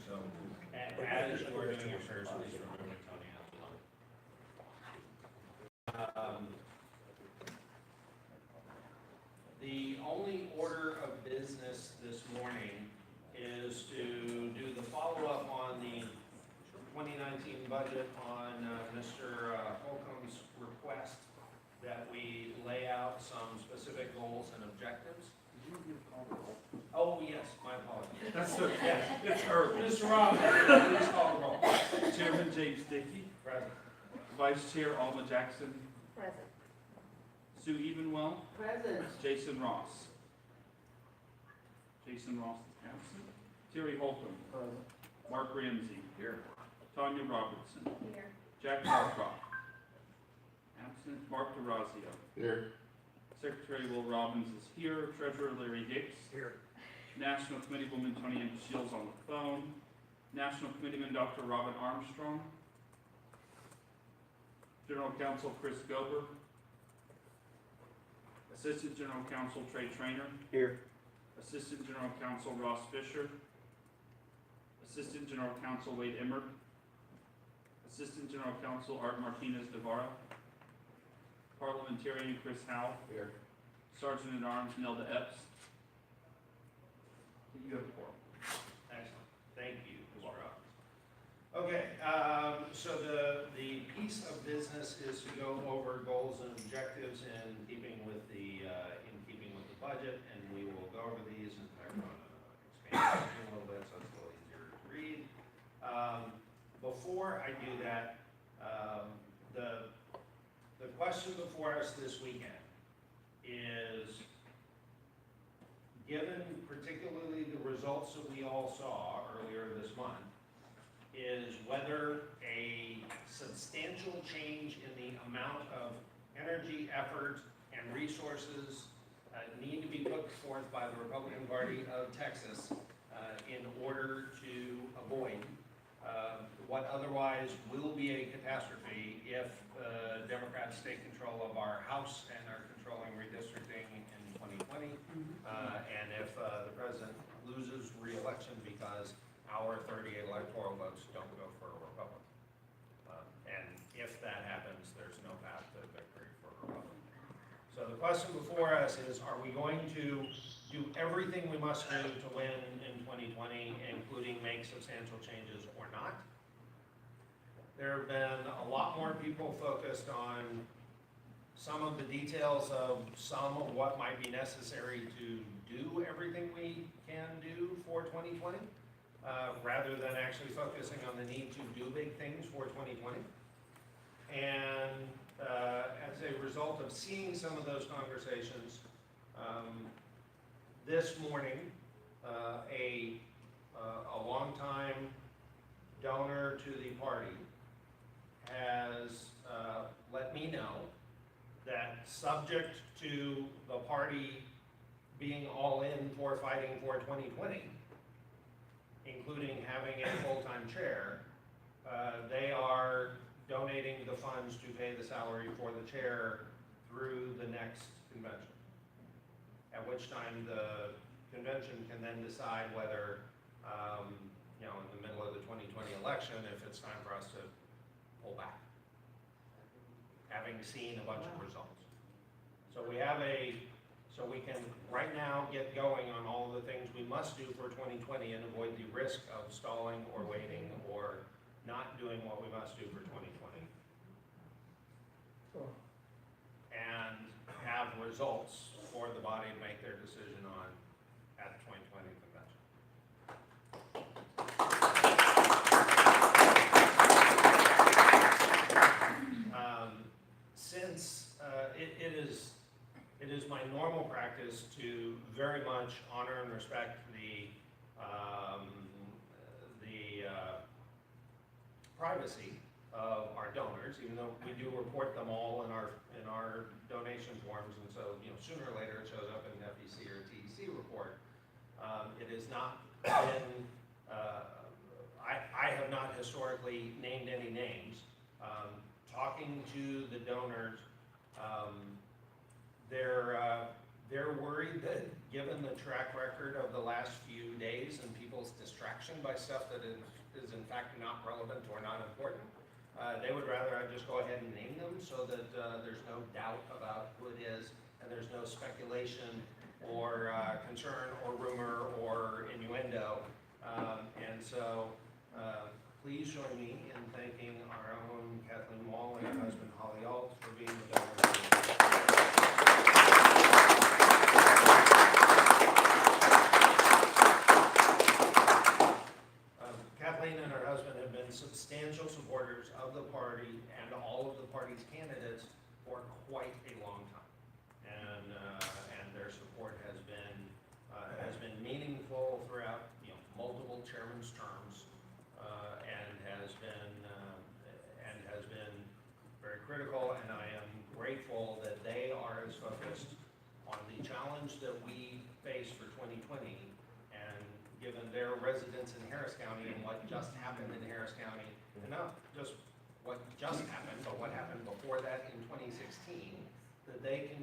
So, As you are doing your prayers, please remember Tony Angelone. The only order of business this morning is to do the follow-up on the 2019 budget on Mr. Holcomb's request that we lay out some specific goals and objectives. Oh, yes, my apologies. that's the, Yes. it's early. Mr. Robbins, please call the roll. Chairman James Dickey, Present. Vice Chair Alma Jackson, Present. Sue Evenwell, Present. Jason Ross. Jason Ross is absent. Terry Holcomb. Mark Ramsey. Here. Tanya Robertson. Here. Jack Norcroft. Absent. Mark DeRazio. Here. Secretary Will Robbins is here. Treasurer Larry Hicks. Here. National Committeewoman Tony Ann Shields on the phone. National Committeeman Dr. Robin Armstrong. General Counsel Chris Gober. Assistant General Counsel Trey Trainer. Here. Assistant General Counsel Ross Fisher. Assistant General Counsel Wade Emmer. Assistant General Counsel Art Martinez Navarro. Parliamentarian Chris Howell. Here. Sergeant at Arms Nelda Epps. You have a quorum. Excellent. Thank you, Mr. Robbins. Okay, so the piece of business is to go over goals and objectives in keeping with the budget, and we will go over these and I'm going to expand it a little bit so it's a little easier to read. Before I do that, the question before us this weekend is, given particularly the results that we all saw earlier this month, is whether a substantial change in the amount of energy, effort, and resources need to be put forth by the Republican Party of Texas in order to avoid what otherwise will be a catastrophe if Democrats take control of our House and are controlling redistricting in 2020, and if the president loses re-election because our 38 electoral votes don't go for a Republican. And if that happens, there's no path to victory for a Republican. So the question before us is, are we going to do everything we must do to win in 2020, including make substantial changes or not? There have been a lot more people focused on some of the details of some of what might be necessary to do everything we can do for 2020, rather than actually focusing on the need to do big things for 2020. And as a result of seeing some of those conversations, this morning, a longtime donor to the party has let me know that, subject to the party being all in for fighting for 2020, including having a full-time chair, they are donating the funds to pay the salary for the chair through the next convention. At which time the convention can then decide whether, in the middle of the 2020 election, if it's time for us to pull back, having seen a bunch of results. So we have so we can right now get going on all the things we must do for 2020 and avoid the risk of stalling or waiting or not doing what we must do for 2020. And have results for the body to make their decision on at the 2020 convention. Since it is my normal practice to very much honor and respect the privacy of our donors, even though we do report them all in our donation forms, and so sooner or later it shows up in an FEC or TEC report. It has not been. I have not historically named any names. Talking to the donors, They're worried that, given the track record of the last few days and people's distraction by stuff that is in fact not relevant or not important, they would rather I just go ahead and name them so that there's no doubt about who it is and there's no speculation or concern or rumor or innuendo. And so please join me in thanking our own Kathleen Wall and her husband Holly Alt for being the donor. Kathleen and her husband have been substantial supporters of the party and all of the party's candidates for quite a long time, and their support has been meaningful throughout multiple chairman's terms, and has been very critical. And I am grateful that they are as focused on the challenge that we face for 2020. Given their residence in Harris County and what just happened in Harris County, and not just what just happened, but what happened before that in 2016, that they can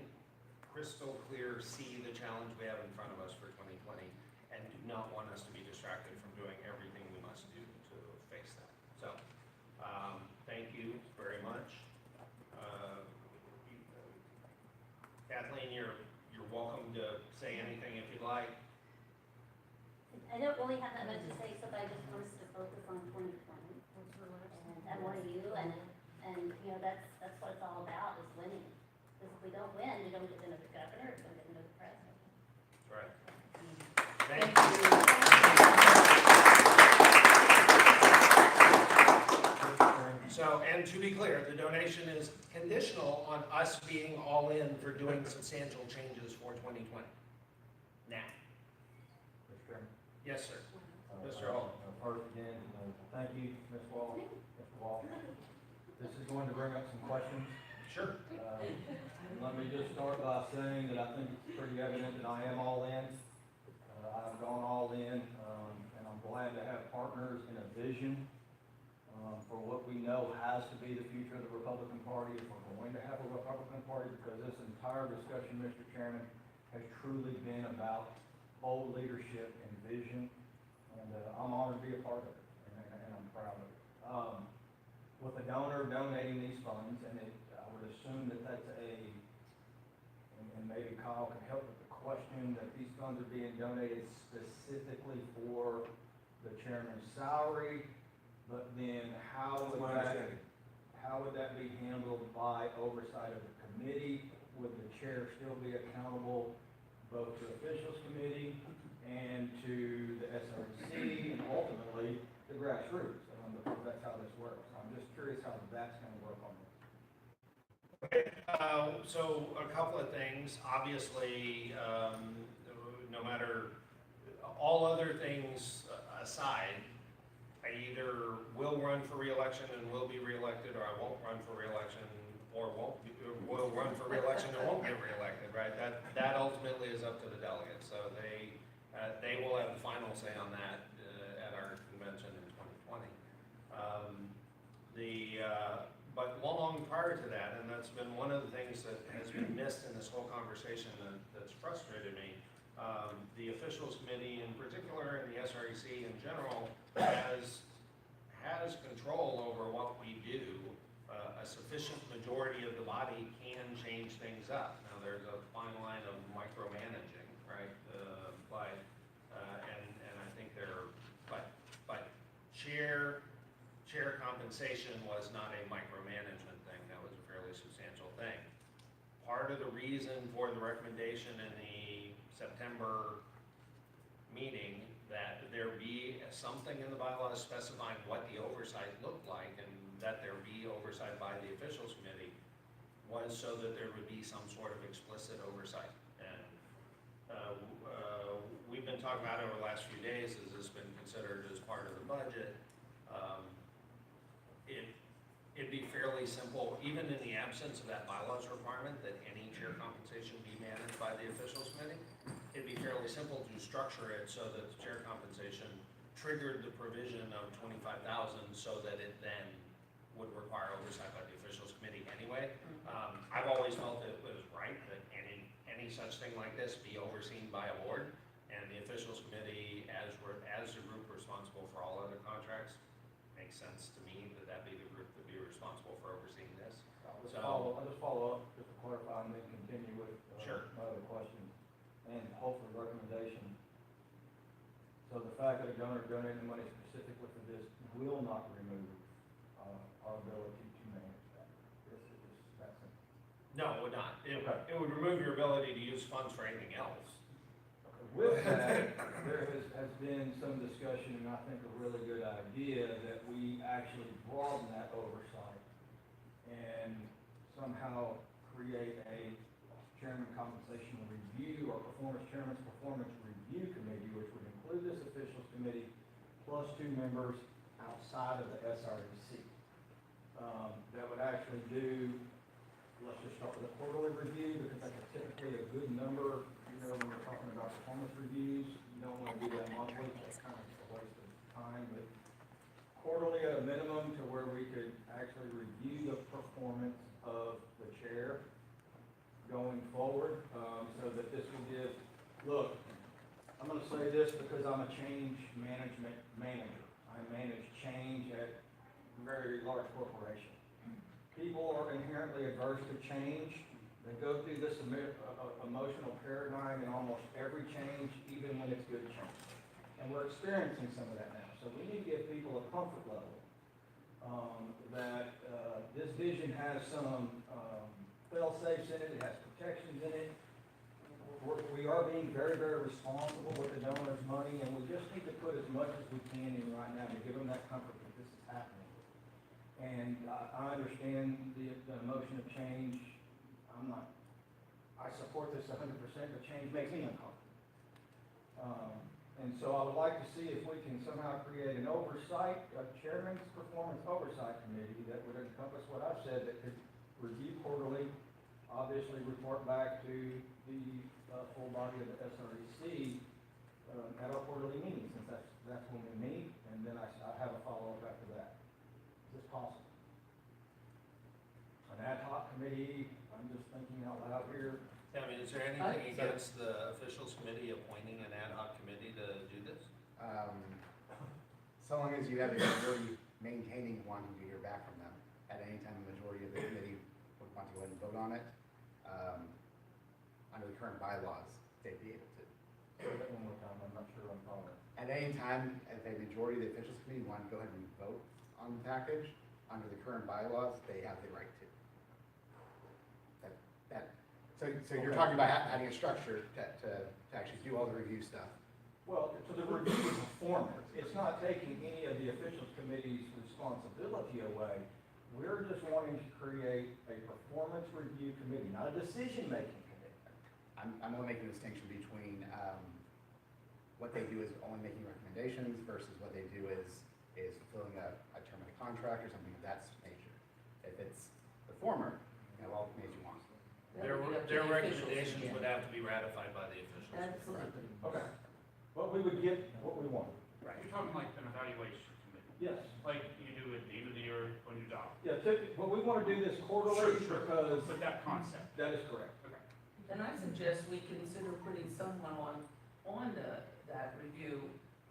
crystal clear see the challenge we have in front of us for 2020 and do not want us to be distracted from doing everything we must do to face that. So, thank you very much. Kathleen, you're welcome to say anything if you'd like. I don't really have that much to say, except I just want us to focus on 2020. And I want you, and that's what it's all about, is winning. Because if we don't win, we don't get another governor, we don't get another president. Right. Thank you. So, and to be clear, the donation is conditional on us being all in for doing substantial changes for 2020. Now. Yes, sir. Mr. Hall. First again, thank you, Ms. Wall, Mr. Wall. This is going to bring up some questions. Sure. Let me just start by saying that I think it's pretty evident that I am all in. I've gone all in, and I'm glad to have partners in a vision for what we know has to be the future of the Republican Party, if we're going to have a Republican Party, because this entire discussion, Mr. Chairman, has truly been about bold leadership and vision, and I'm honored to be a part of it, and I'm proud of it. With a donor donating these funds, and I would assume that that's and maybe Kyle can help with the question, that these funds are being donated specifically for the chairman's salary, but then how would that be handled by oversight of the committee? Would the chair still be accountable both to the officials committee and to the SRC and ultimately the grassroots? Because that's how this works. I'm just curious how that's going to work on this. Okay, so a couple of things. Obviously, no matter all other things aside, I either will run for re-election and will be re-elected, or I won't run for re-election, or will run for re-election and won't get re-elected, right? That ultimately is up to the delegates. So they will have the final say on that at our convention in 2020. But long prior to that, and that's been one of the things that has been missed in this whole conversation that's frustrated me, the officials committee in particular and the SREC in general has control over what we do. A sufficient majority of the body can change things up. Now there's a fine line of micromanaging, right? And I think but chair compensation was not a micromanagement thing. That was a fairly substantial thing. Part of the reason for the recommendation in the September meeting that there be something in the bylaws specifying what the oversight looked like and that there be oversight by the officials committee was so that there would be some sort of explicit oversight. And we've been talking about it over the last few days. Has this been considered as part of the budget? It'd be fairly simple, even in the absence of that bylaws requirement that any chair compensation be managed by the officials committee. It'd be fairly simple to structure it so that the chair compensation triggered the provision of $25,000 so that it then would require oversight by the officials committee anyway. I've always felt it was right that any any such thing like this be overseen by a board, and the officials committee, as a group responsible for all other contracts, makes sense to me that that be the group that be responsible for overseeing this. I'll just So- follow up, just to clarify, and then continue with, Sure. my other questions, and hopefully recommendation. So the fact that a donor donated money specifically for this will not remove, our ability to manage that. It's that simple. No, it would not. Okay. It would remove your ability to use funds for anything else. With that, there has been some discussion, and I think a really good idea, that we actually broaden that oversight and somehow create a chairman compensation review or chairman's performance review committee, which would include this officials committee plus 2 members outside of the SREC. That would actually do, let's just start with a quarterly review, because that's typically a good number. You know, when we're talking about performance reviews, you don't want to do that monthly, that's kind of a waste of time, but quarterly at a minimum, to where we could actually review the performance of the chair going forward, so that this will give, look, I'm gonna say this because I'm a change management manager. I manage change at a very large corporation. People are inherently averse to change. They go through this emotional paradigm in almost every change, even when it's good change. And we're experiencing some of that now. So we need to give people a comfort level that this vision has some fail-safes in it, it has protections in it. We are being very, very responsible with the donor's money, and we just need to put as much as we can in right now to give them that comfort that this is happening. And I understand the emotion of change. I support this 100%, but change makes me uncomfortable. And so I would like to see if we can somehow create an oversight, a chairman's performance oversight committee that would encompass what I've said, that could review quarterly, obviously report back to the full body of the SREC at our quarterly meetings, since that's when we meet, and then I have a follow-up after that. Is this possible? An ad hoc committee, I'm just thinking out loud here. I mean, is there anything against the officials committee appointing an ad hoc committee to do this? So long as you have a majority maintaining wanting to hear back from them, at any time the majority of the committee would want to go ahead and vote on it, under the current bylaws, they'd be able to. Say that one more time, I'm not sure I'm following. At any time, if a majority of the officials committee want to go ahead and vote on the package, under the current bylaws, they have the right to. So you're talking about having a structure to actually do all the review stuff. Well, so the review is a format. It's not taking any of the officials committee's responsibility away. We're just wanting to create a performance review committee, not a decision-making committee. I'm only making a distinction between what they do is only making recommendations versus what they do is fulfilling a term of the contract or something of that nature. If it's the former, you have all the committees you want. Their recommendations would have to be ratified by the officials. Absolutely. Okay. But we would get what we want. Right. You're talking like an evaluation committee, Yes. like you do at the end of the year when you adopt. Yeah, but we want to do this quarterly because But that concept. that is correct. And I suggest we consider putting someone on that review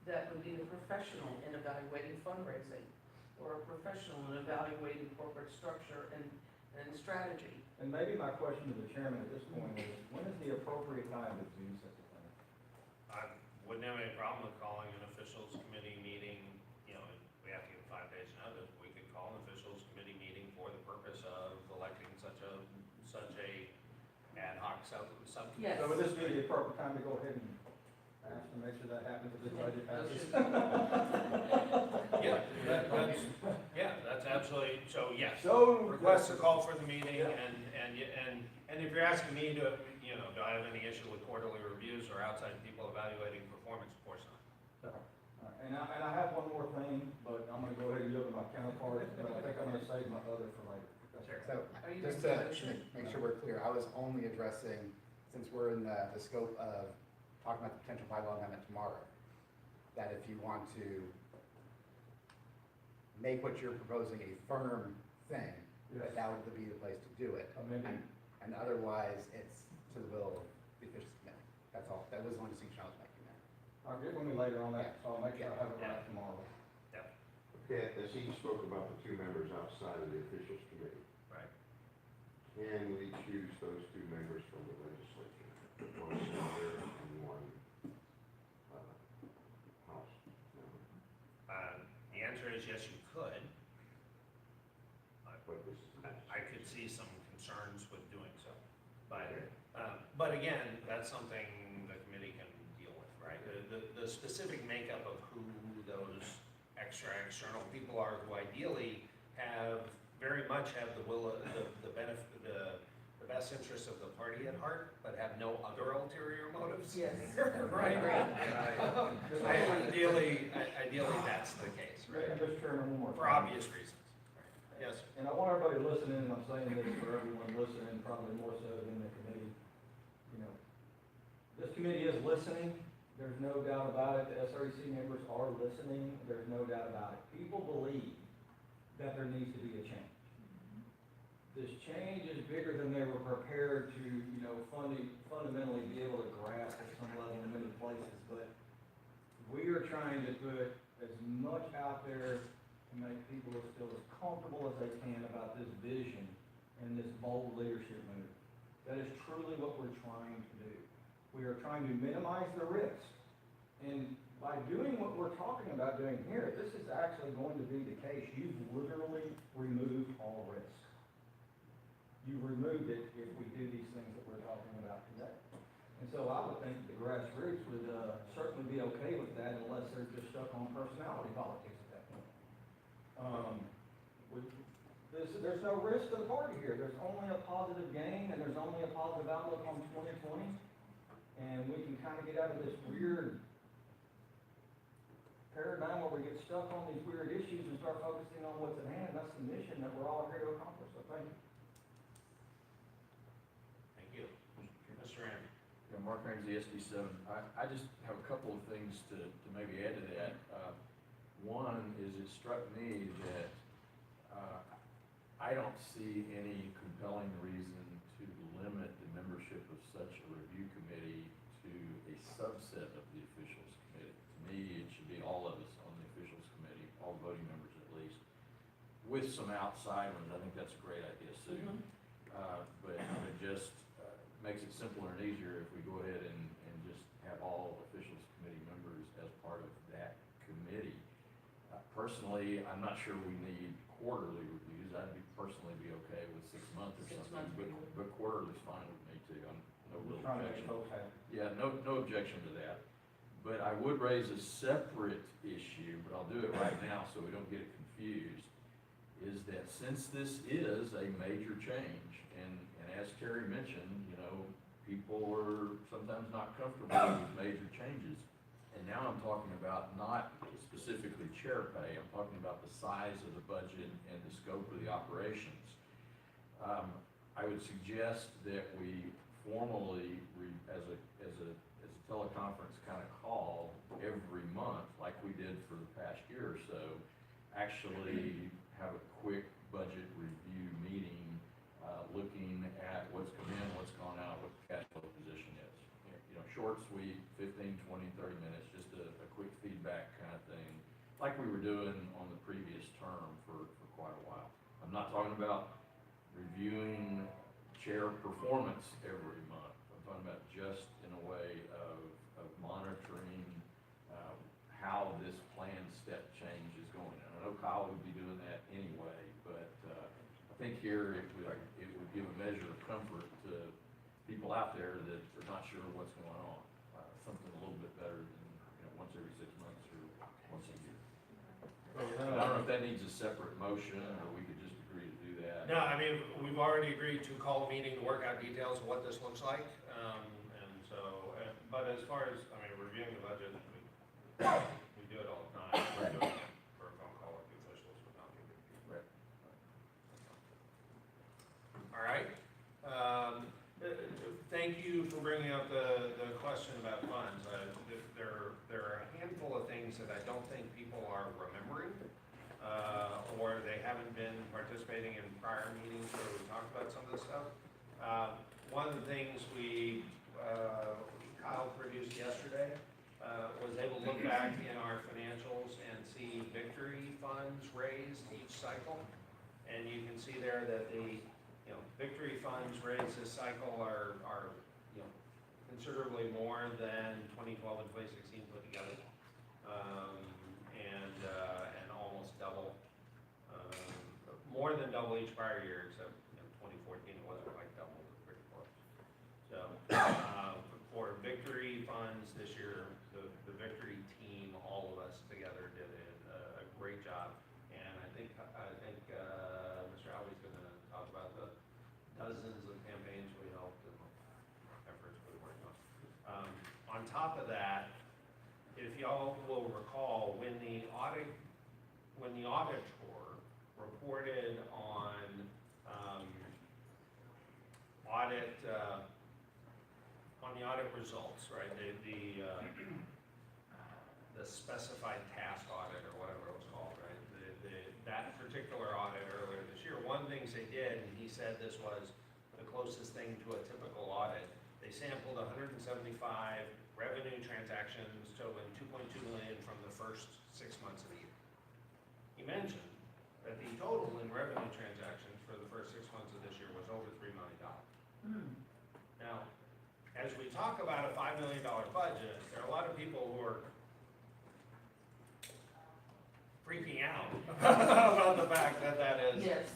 that would be a professional in evaluating fundraising, or a professional in evaluating corporate structure and strategy. And maybe my question to the chairman at this point is, when is the appropriate time to do such a thing? I wouldn't have any problem with calling an officials committee meeting, you know, we have to give 5 days notice, we could call an officials committee meeting for the purpose of electing such a ad hoc subcommittee. Yes. So would this be the appropriate time to go ahead and ask to make sure that happens if this budget passes? That's absolutely, so yes. So, Request a call for the meeting, Yeah. and if you're asking me to, you know, do I have any issue with quarterly reviews or outside people evaluating performance, of course not. And I have one more thing, but I'm gonna go ahead and yield to my counterpart, but I think I'm gonna save my other for later. So, Are you just making a to motion? make sure we're clear, I was only addressing, since we're in the scope of talking about the potential bylaw amendment tomorrow, that if you want to make what you're proposing a firm thing, Yes. that would be the place to do it. Amendment. And otherwise, it's to the will of the officials committee. That's all, that was the only distinction I was making there. I'll get with me later on that, so I'll make sure I have it right tomorrow. Okay, as he spoke about the two members outside of the officials committee. Right. Can we choose those two members from the legislature? One senator and one, house member? The answer is yes, you could. But this is. I could see some concerns with doing so. But again, that's something the committee can deal with, right? The specific makeup of who those external people are, who ideally very much have the will, the benefit, the best interest of the party at heart, but have no other ulterior motives. Yes. Right? Ideally, that's the case, And right? Mr. Chairman, one more. For thing. obvious reasons. Yes, sir. And I want everybody listening, and I'm saying this for everyone listening, probably more so than the committee. You know, this committee is listening, there's no doubt about it, the SREC members are listening, there's no doubt about it. People believe that there needs to be a change. This change is bigger than they were prepared to, fundamentally be able to grasp at some level in many places, but we are trying to put as much out there to make people feel as comfortable as they can about this vision and this bold leadership move. That is truly what we're trying to do. We are trying to minimize the risk. And by doing what we're talking about doing here, this is actually going to be the case. You've literally removed all risk. You removed it if we do these things that we're talking about today. And so I would think the grassroots would certainly be okay with that unless they're just stuck on personality politics at that point. There's no risk to the party here. There's only a positive gain and there's only a positive outlook on 2020. And we can kind of get out of this weird paradigm where we get stuck on these weird issues and start focusing on what's at hand. That's the mission that we're all here to accomplish. So thank you. Thank you. Mr. Rand. Yeah, Mark Ramsey, SD7. I just have a couple of things to maybe add to that. One is it struck me that I don't see any compelling reason to limit the membership of such a review committee to a subset of the officials committee. To me, it should be all of us on the officials committee, all voting members at least, with some outside ones. I think that's a great idea, Sue. But it just makes it simpler and easier if we go ahead and just have all officials committee members as part of that committee. Personally, I'm not sure we need quarterly reviews. I'd personally be okay with 6 months or 6 something, months. but quarterly's fine with me too. I'm no real Trying to make objection. folks happy. Yeah, no objection to that. But I would raise a separate issue, but I'll do it right now so we don't get it confused, is that since this is a major change, and as Terry mentioned, people are sometimes not comfortable with major changes. And now I'm talking about not specifically chair pay, I'm talking about the size of the budget and the scope of the operations. I would suggest that we formally, as a teleconference kind of call every month, like we did for the past year or so, actually have a quick budget review meeting, looking at what's come in, what's gone out, what the cash flow position is. Short, sweet, 15, 20, 30 minutes, just a quick feedback kind of thing, like we were doing on the previous term for quite a while. I'm not talking about reviewing chair performance every month. I'm talking about just in a way of monitoring how this planned step change is going. And I know Kyle would be doing that anyway, but I think here it would give a measure of comfort to people out there that are not sure what's going on. Something a little bit better than once every 6 months or once a year. I don't know if that needs a separate motion or we could just agree to do that. No, I mean, we've already agreed to call a meeting to work out details of what this looks like. But as far as, reviewing the budget, we do it all the time. We do it for a phone call with the officials, but not the review. Right. All right. Thank you for bringing up the question about funds. There are a handful of things that I don't think people are remembering, or they haven't been participating in prior meetings where we talked about some of this stuff. One of the things we Kyle produced yesterday, was able to look back in our financials and see victory funds raised each cycle. And you can see there that the, victory funds raised this cycle are, considerably more than 2012 and 2016 put together. And almost double, more than double each prior year, except, 2014, it wasn't quite double, it was pretty close. So, for victory funds this year, the victory team, all of us together did a great job. And I think, Mr. Howie's gonna talk about the dozens of campaigns we helped and efforts we worked on. On top of that, if y'all will recall, when the auditor reported on, the audit results, right, the specified task audit or whatever it was called, right, that particular audit earlier this year, one of the things they did, and he said this was the closest thing to a typical audit, they sampled 175 revenue transactions totaling 2.2 million from the first 6 months of the year. He mentioned that the total in revenue transactions for the first 6 months of this year was over $3 million. Now, as we talk about a $5 million budget, there are a lot of people who are freaking out about the fact that that is, Yes.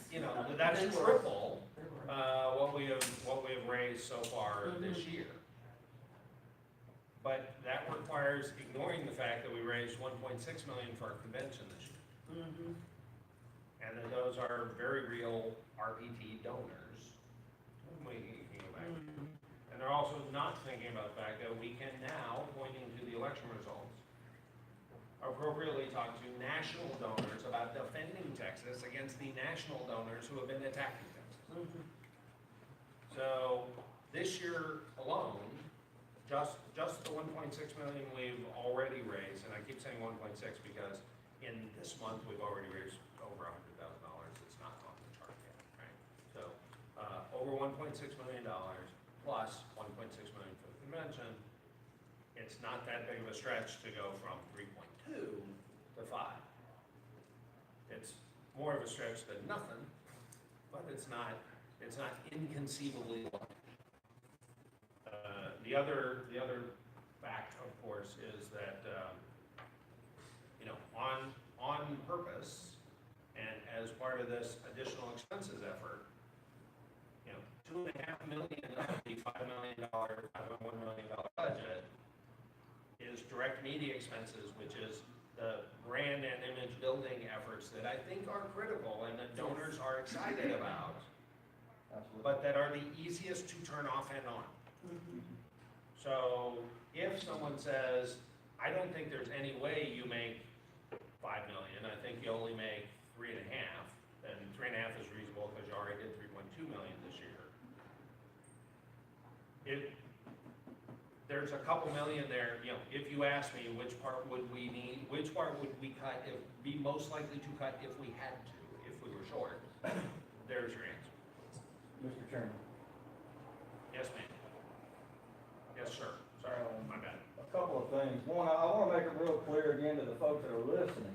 that's triple what we have raised so far this year. But that requires ignoring the fact that we raised 1.6 million for our convention this year. And that those are very real RPT donors. We can go back. And they're also not thinking about the fact that we can now, pointing to the election results, appropriately talk to national donors about defending Texas against the national donors who have been attacking Texas. So this year alone, just the 1.6 million we've already raised, and I keep saying 1.6 because in this month we've already raised over $100,000. It's not on the chart yet, right? So over $1.6 million plus 1.6 million for the convention. It's not that big of a stretch to go from 3.2 to 5. It's more of a stretch than nothing, but it's not inconceivably large. The other fact, of course, is that on purpose and as part of this additional expenses effort, $2.5 million of the $5 million, $5.1 million budget is direct media expenses, which is the brand and image building efforts that I think are critical and that donors are excited about, but that are the easiest to turn off and on. So if someone says, I don't think there's any way you make $5 million, I think you only make 3.5, then 3.5 is reasonable because you already did 3.2 million this year. There's a couple million there, if you ask me which part would we need, which part would we cut, be most likely to cut if we had to, if we were short, there's your answer. Mr. Chairman. Yes, ma'am. Yes, sir. Sorry, my bad. A couple of things. One, I want to make it real clear again to the folks that are listening,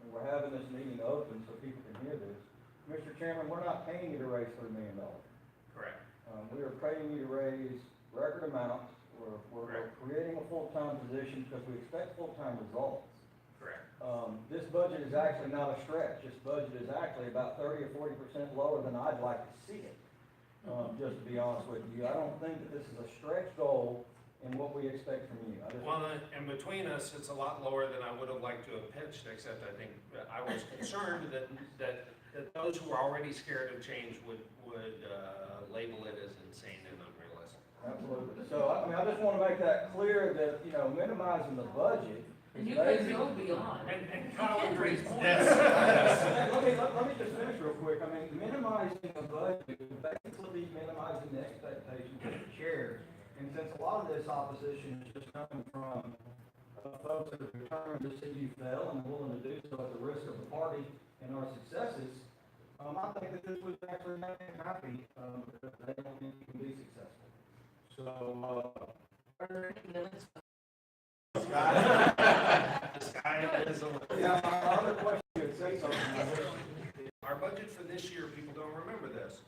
and we're having this meeting open so people can hear this. Mr. Chairman, we're not paying you to raise $3 million. Correct. We are paying you to raise record amounts. We're creating a full-time position because we expect full-time results. Correct. This budget is actually not a stretch. This budget is actually about 30 or 40% lower than I'd like to see it. Just to be honest with you, I don't think that this is a stretch goal in what we expect from you. Well, and between us, it's a lot lower than I would have liked to have pitched, except I think I was concerned that those who are already scared of change would label it as insane and unrealistic. Absolutely. So, I just want to make that clear that, minimizing the budget. And you can go beyond. And Kyle agrees. Yes. Let me just finish real quick. Minimizing the budget is basically minimizing the expectations of the chair. And since a lot of this opposition is just coming from folks that are determined to see you fail and willing to do so at the risk of the party and our successes, I think that this would actually make them happy because they don't think you can be successful. So, Are there any limits? The sky is the limit. yeah, my other question, you would say something. Our budget for this year, people don't remember this.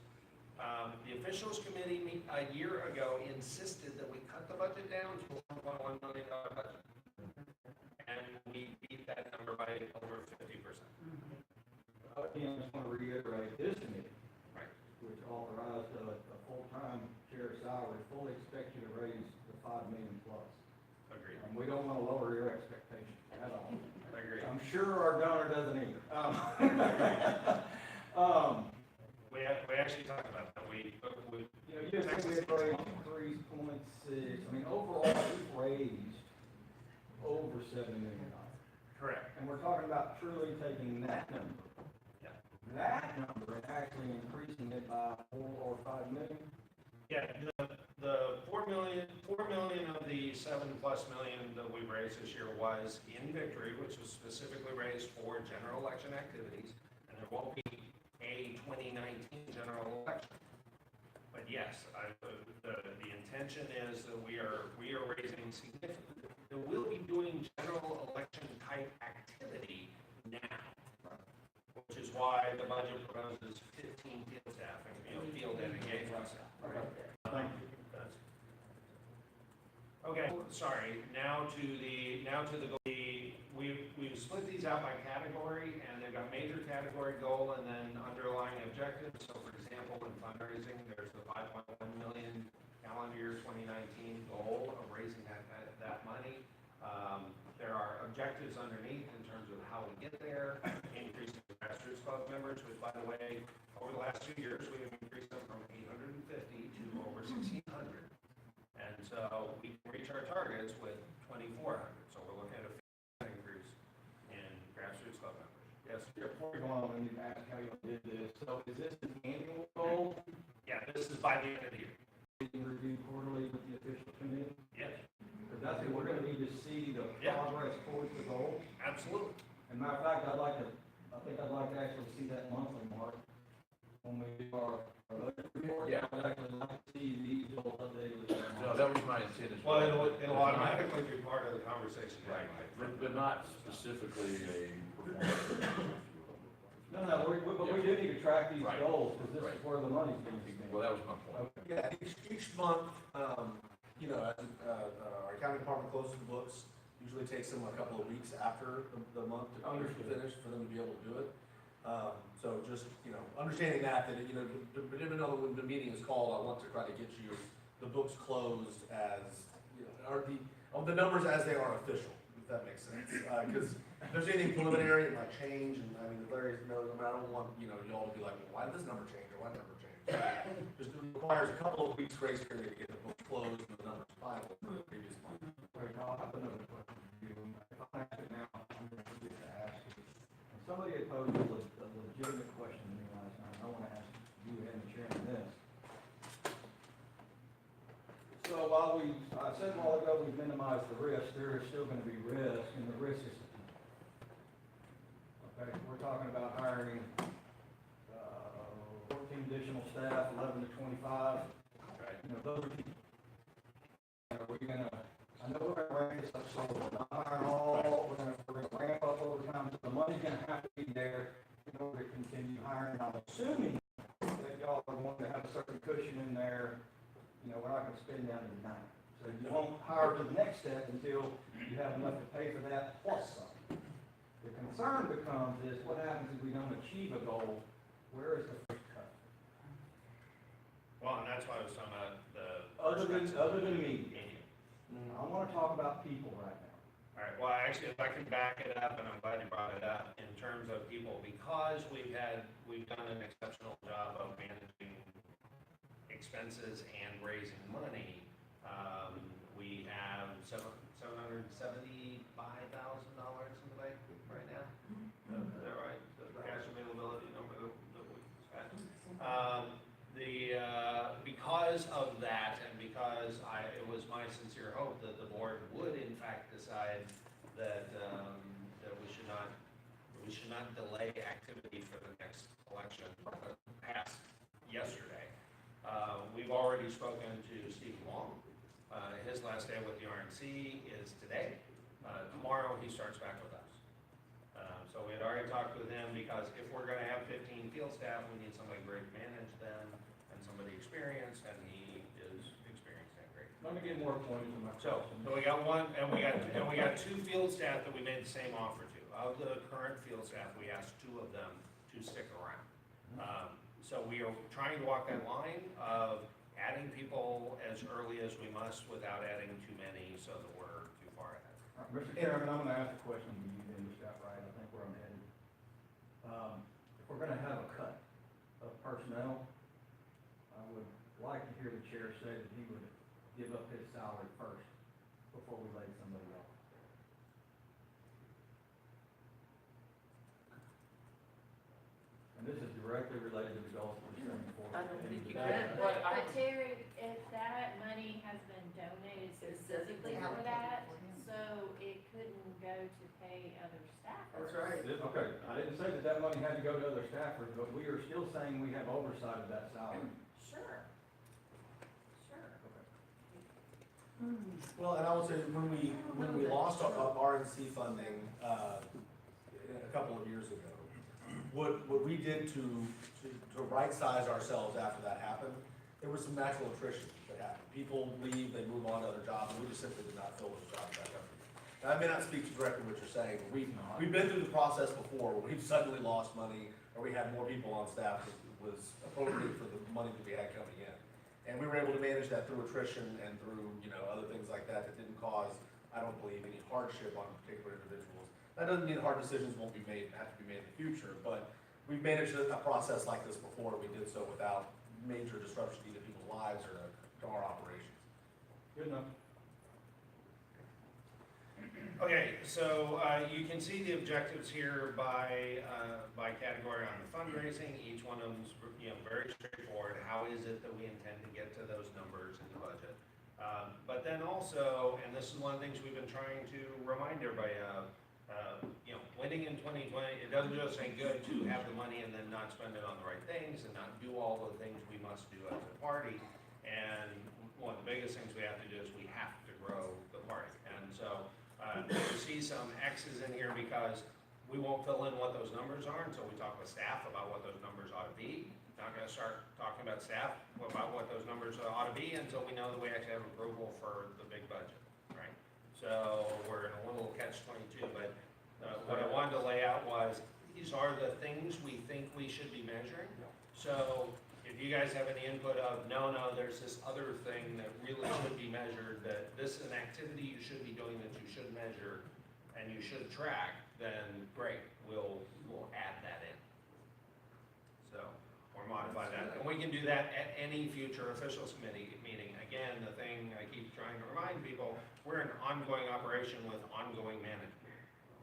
The officials committee a year ago insisted that we cut the budget down to a $1.1 million budget. And we beat that number by over 50%. Again, I just want to reiterate, this committee, Right. which authorized a full-time chair salary, fully expects you to raise the 5 million plus. Agreed. And we don't want to lower your expectations at all. Agreed. I'm sure our donor doesn't either. We actually talked about that. We You know, you have said we had raised 3.6, I mean, overall, we've raised over $7 million. correct. And we're talking about truly taking that number, Yeah. that number, and actually increasing it by 4 or 5 million. Yeah, the 4 million of the 7+ million that we raised this year was in Victory, which was specifically raised for general election activities, and there won't be a 2019 general election. But yes, the intention is that we are raising significant, that we'll be doing general election type activity now, which is why the budget proposes 15 field staff and, field and engagement staff. Thank you. Okay, sorry, now to the goal. We've split these out by category, and they've got major category goal and then underlying objectives. So for example, in fundraising, there's the 5.1 million calendar year 2019 goal of raising that money. There are objectives underneath in terms of how we get there, increasing the grassroots club members, which by the way, over the last 2 years, we have increased them from 850 to over 1,600. And so we can reach our targets with 2,400. So we're looking at a 50% increase in grassroots club members. Yes? Before we go on, I need to ask how you did this. So is this an annual goal? Yeah, this is by the end of the year. Being reviewed quarterly with the official committee? Yes, Because that's what we're gonna need to see the Yeah. progress towards the goal. absolutely. And matter of fact, I think I'd like to actually see that monthly mark when we do our budget report. Yeah. I'd actually like to see these goals updated. No, that was my intent as Well, well. it'll automatically be part of the conversation. Right, but not specifically a performance. No, but we do need to track these Right. goals, because this Right. is where the money's being spent. Well, that was my point. Yeah, each month, as our accounting department closes the books, usually takes them a couple of weeks after the month to Understood. finish for them to be able to do it. So just, understanding that, even though when the meeting is called, I want to try to get you the books closed as, or the numbers as they are official, if that makes sense. Because if there's anything preliminary, it might change, and I mean, Larry's, I don't want, y'all to be like, well, why did this number change, or why did that number change? Just requires a couple of weeks grace period to get the books closed and the numbers final for the previous month. Wait, no, I have another question for you. If I ask it now, I'm going to forget to ask it. And somebody had posed a legitimate question to me last night. I want to ask you and the chairman this. So while I said a while ago we've minimized the risk, there is still going to be risk, and the risk is the people. Okay, we're talking about hiring 14 additional staff, 11 to 25. Right. Those are people. Are we gonna, I know we're gonna raise up, so we're not hiring all, we're gonna ramp up over time, so the money's gonna have to be there in order to continue hiring. I'm assuming that y'all are going to have a certain cushion in there, we're not gonna spend down to the night. So you won't hire to the next step until you have enough to pay for that plus some. The concern becomes is what happens if we don't achieve a goal, where is the first cut? Well, and that's why I was talking about the. Other than me, Medium. I wanna talk about people right now. All right, well, actually, if I can back it up, and I'm glad you brought it up, in terms of people, because we've done an exceptional job of managing expenses and raising money, we have $775,000 in the bank right now. Is that right? The cash availability number that we spent. Because of that, and because it was my sincere hope that the board would in fact decide that we should not delay activity for the next election, passed yesterday. We've already spoken to Steve Long. His last day with the RNC is today. Tomorrow, he starts back with us. So we had already talked with him because if we're gonna have 15 field staff, we need somebody great to manage them and somebody experienced, and he is experienced and great. Let me get more points in my So question. we got one, and we got two field staff that we made the same offer to. Of the current field staff, we asked two of them to stick around. So we are trying to walk that line of adding people as early as we must without adding too many so that we're too far ahead. Mr. Chairman, I'm gonna ask a question to you, and you got right, I think where I'm headed. If we're gonna have a cut of personnel, I would like to hear the chair say that he would give up his salary first before we laid somebody off. And this is directly related to the goals that we're setting forth. I don't think you And can, but I, But Terry, if that money has been donated specifically for that, so it couldn't go to pay other staffers. Okay, I didn't say that that money had to go to other staffers, but we are still saying we have oversight of that salary. Sure. Sure. Well, and I would say, when we lost our RNC funding, a couple of years ago, what we did to right-size ourselves after that happened, there was some natural attrition that happened. People leave, they move on to other jobs, and we just simply did not fill those jobs back up. Now, I may not speak to directly what you're saying, but we've been through the process before, where we've suddenly lost money, or we had more people on staff that was appropriate for the money that we had coming in. And we were able to manage that through attrition and through, other things like that that didn't cause, I don't believe, any hardship on particular individuals. That doesn't mean hard decisions won't be made, have to be made in the future, but we've managed a process like this before. We did so without major disruption to either people's lives or to our operations. Good enough. Okay, so you can see the objectives here by category on the fundraising. Each one of them's very straightforward. How is it that we intend to get to those numbers in the budget? But then also, and this is one of the things we've been trying to remind everybody of, winning in 2020, it doesn't just say good to have the money and then not spend it on the right things and not do all the things we must do as a party. And one of the biggest things we have to do is we have to grow the party. And so you see some X's in here because we won't fill in what those numbers are until we talk with staff about what those numbers ought to be. Not gonna start talking about staff about what those numbers ought to be until we know that we actually have approval for the big budget, right? So we're in a little catch-22, but what I wanted to lay out was, these are the things we think we should be measuring. So if you guys have any input of, no, there's this other thing that really should be measured, that this is an activity you should be doing that you should measure and you should track, then great, we'll add that in. So, or modify that. And we can do that at any future officials committee meeting. Again, the thing I keep trying to remind people, we're an ongoing operation with ongoing management.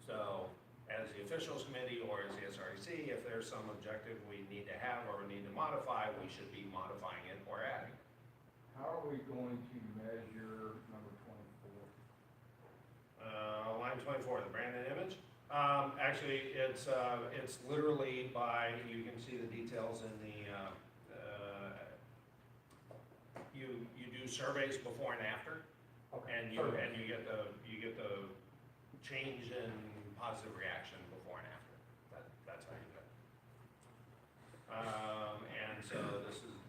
So, as the officials committee or as the SREC, if there's some objective we need to have or we need to modify, we should be modifying it or adding. How are we going to measure number 24? Line 24, the brand and image. Actually, it's literally by, you can see the details in the, you do surveys before and after, and you get the change in positive reaction before and after. That's how you do it. And so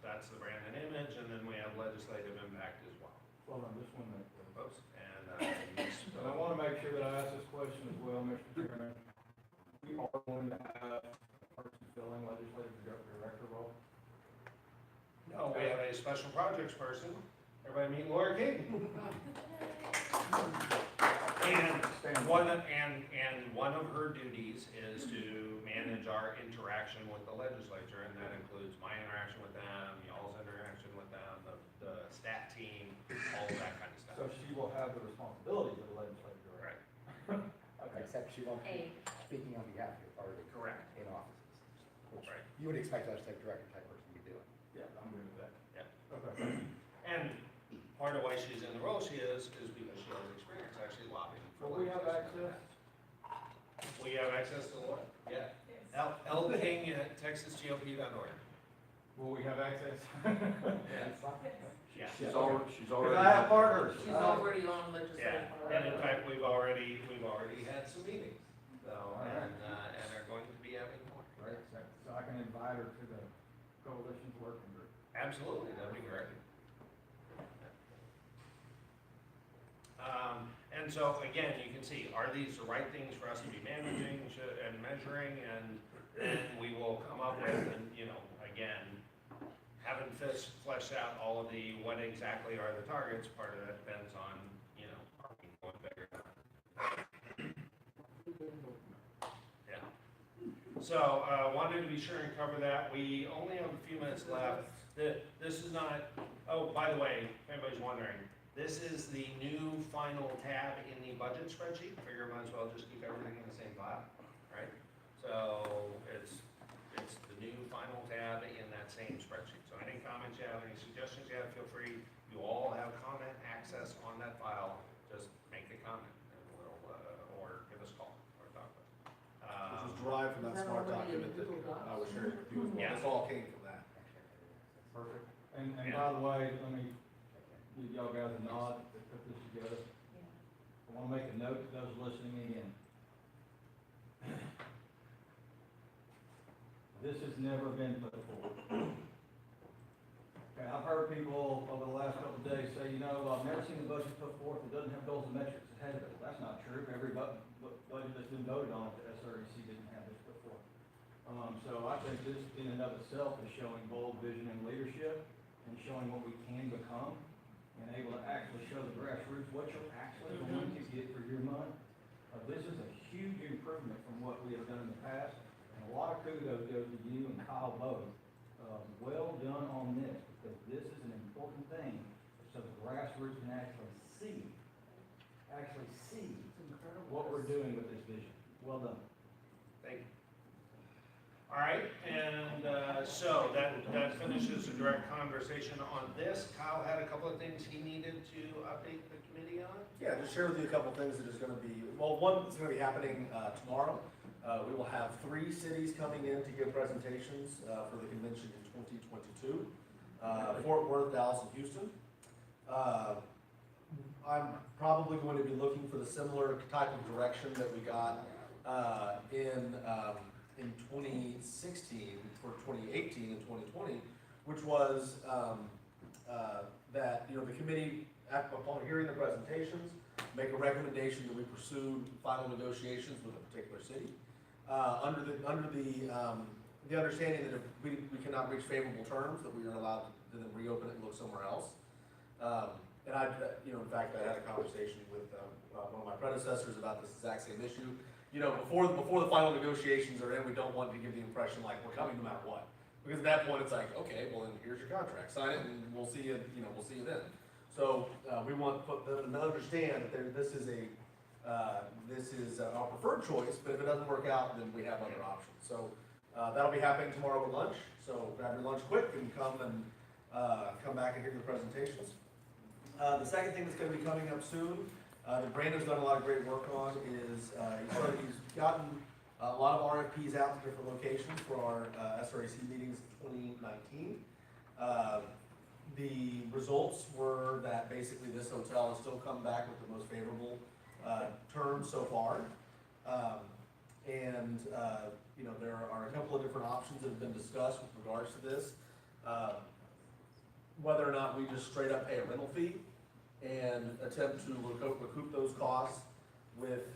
that's the brand and image, and then we have legislative impact as well. Well, on this one, Oops. And and I want to make sure that I ask this question as well, Mr. Chairman. We are going to have a person filling legislative director role. no, we have a special projects person. Everybody meet Laura King. And one of her duties is to manage our interaction with the legislature, and that includes my interaction with them, y'all's interaction with them, the stat team, all of that kind of stuff. So she will have the responsibilities of the legislative director. Right. Okay. Except she won't be speaking on behalf of your party. Correct. In offices. Which Right. you would expect a legislative director type person to be doing. Yeah, I'm good with that. Yeah. Okay. And part of why she's in the role she is because she has experience actually lobbying. for Will we have legislation. access? We have access to Laura, yeah. L King at TexasGOP.org. Will we have access? Yeah. She's already. Because I have partners. She's already on Yeah, legislative. and in fact, we've already had some meetings, so, and are going to be having more. Right, so I can invite her to the coalition's working group. Absolutely, that'd be great. And so, again, you can see, are these the right things for us to be managing and measuring, and then we will come up with, and, you know, again, haven't fleshed out all of the, what exactly are the targets, part of that depends on, you know, are we going bigger or not? Yeah. So, wanted to be sure and cover that. We only have a few minutes left. This is not, oh, by the way, if anybody's wondering, this is the new final tab in the budget spreadsheet. Figure might as well just keep everything in the same file, right? So it's the new final tab in that same spreadsheet. So any comments you have, any suggestions you have, feel free. You all have comment access on that file. Just make a comment and we'll, or give us a call or talk with us. Which was derived from that smart document that I was sharing with you as well. Yeah. This all came from that. Perfect. And by the way, let me give y'all guys a nod to put this together. I want to make a note to those listening in. This has never been put forward. Okay, I've heard people over the last couple of days say, you know, I've never seen the budget put forth that doesn't have goals and metrics ahead of it. That's not true. Every budget that's been voted on at the SREC didn't have this put forth. So I think this in and of itself is showing bold vision and leadership and showing what we can become and able to actually show the grassroots what you're actually going to get for your money. This is a huge improvement from what we have done in the past, and a lot of kudos goes to you and Kyle both. Well done on this, because this is an important thing, so the grassroots can actually see what we're doing with this vision. Well done. Thank you. All right, and so that finishes the direct conversation on this. Kyle had a couple of things he needed to update the committee on. Yeah, just share with you a couple of things that is gonna be, well, one is gonna be happening, tomorrow. We will have 3 cities coming in to give presentations, for the convention in 2022. Fort Worth, Dallas, and Houston. I'm probably going to be looking for the similar type of direction that we got, in 2016 for 2018 and 2020, which was that, you know, the committee, upon hearing the presentations, make a recommendation that we pursue final negotiations with a particular city, under the understanding that if we cannot reach favorable terms, that we are allowed to then reopen it and look somewhere else. And I, you know, in fact, I had a conversation with one of my predecessors about this exact same issue. You know, before the final negotiations are in, we don't want to give the impression like we're coming no matter what. Because at that point, it's like, okay, well then here's your contract, sign it, and we'll see you, you know, we'll see you then. So, we want to put them to understand that this is our preferred choice, but if it doesn't work out, then we have other options. So, that'll be happening tomorrow at lunch, so grab your lunch quick and come back and hear the presentations. The second thing that's gonna be coming up soon, that Brandon's done a lot of great work on is, he's gotten a lot of RFPs out to different locations for our SRAC meetings in 2019. The results were that basically this hotel has still come back with the most favorable terms so far. You know, there are a couple of different options that have been discussed with regards to this. Whether or not we just straight up pay a rental fee and attempt to recoup those costs with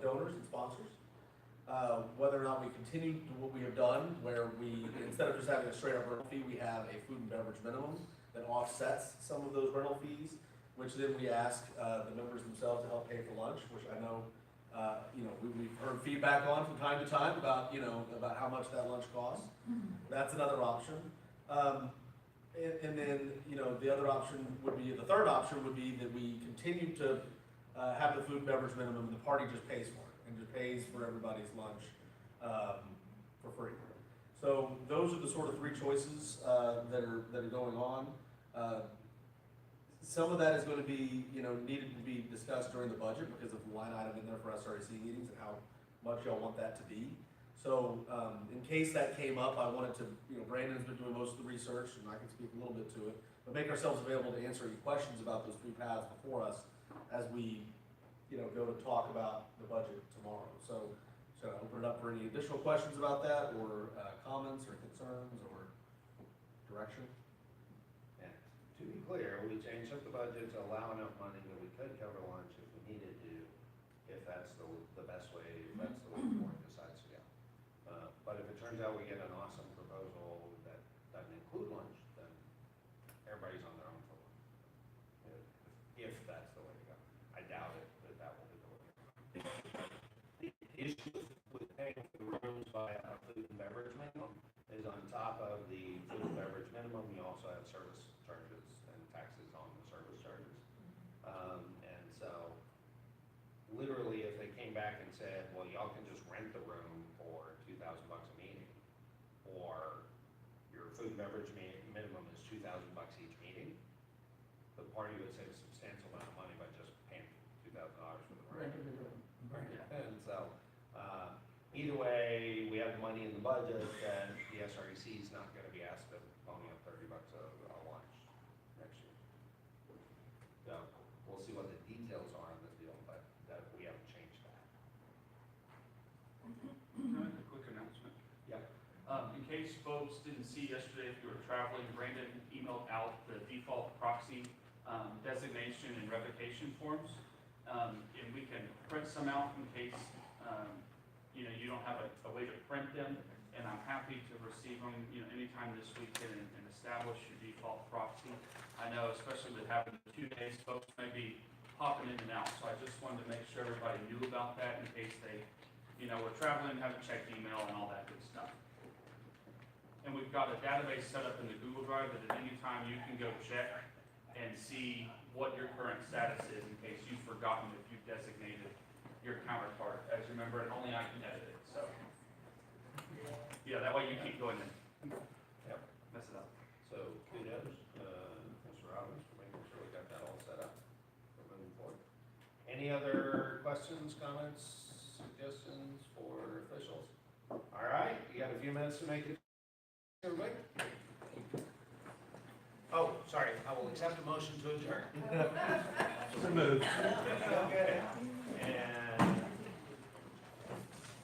donors and sponsors. Whether or not we continue to what we have done, where we, instead of just having a straight up rental fee, we have a food and beverage minimum that offsets some of those rental fees, which then we ask the members themselves to help pay for lunch, which I know, you know, we've heard feedback on from time to time about, you know, about how much that lunch costs. That's another option. And then, you know, the other option would be, the third option would be that we continue to have the food and beverage minimum, and the party just pays for it, and just pays for everybody's lunch for free. So those are the sort of 3 choices that are going on. Some of that is going to be, you know, needed to be discussed during the budget because of the line item in there for SRAC meetings and how much y'all want that to be. So, in case that came up, I wanted to, Brandon's been doing most of the research, and I can speak a little bit to it, but make ourselves available to answer any questions about those three paths before us as we, go to talk about the budget tomorrow. So I open it up for any additional questions about that, or comments, or concerns, or direction? And to be clear, we changed up the budget to allow enough money that we could cover lunch if we needed to, if that's the best way, if that's the way the board decides to go. But if it turns out we get an awesome proposal that doesn't include lunch, then everybody's on their own for lunch. If that's the way to go. I doubt it, that will be the way to go. The issue with paying for the rooms by a food and beverage minimum is on top of the food and beverage minimum, you also have service charges and taxes on the service charges. And so, literally, if they came back and said, well, y'all can just rent the room for $2,000 a meeting, or your food and beverage minimum is $2,000 each meeting, the party would save a substantial amount of money by just paying $2,000 for the room. And so, either way, we have the money in the budget, and the SREC is not gonna be asked to pony up $30 a lunch next year. So, we'll see what the details are on the deal, but that, we haven't changed that. Can I make a quick announcement? Yep. In case folks didn't see yesterday, if you were traveling, Brandon emailed out the default proxy designation and revocation forms. And we can print some out in case, you don't have a way to print them. And I'm happy to receive them, anytime this weekend and establish your default proxy. I know, especially with having 2 days, folks may be popping in and out. So I just wanted to make sure everybody knew about that in case they, were traveling, haven't checked email and all that good stuff. And we've got a database set up in the Google Drive that at any time you can go check and see what your current status is in case you've forgotten if you've designated your counterpart. As you remember, and only I can edit it, so. Yeah, that way you keep going in. Yep. Mess it up. So kudos, Mr. Robbins, for making sure we got that all set up for moving forward. Any other questions, comments, suggestions for officials? All right, you got a few minutes to make it. Everybody? Oh, sorry, I will accept a motion to adjourn. So moved. Okay. And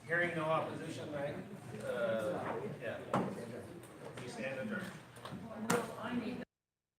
hearing no opposition, I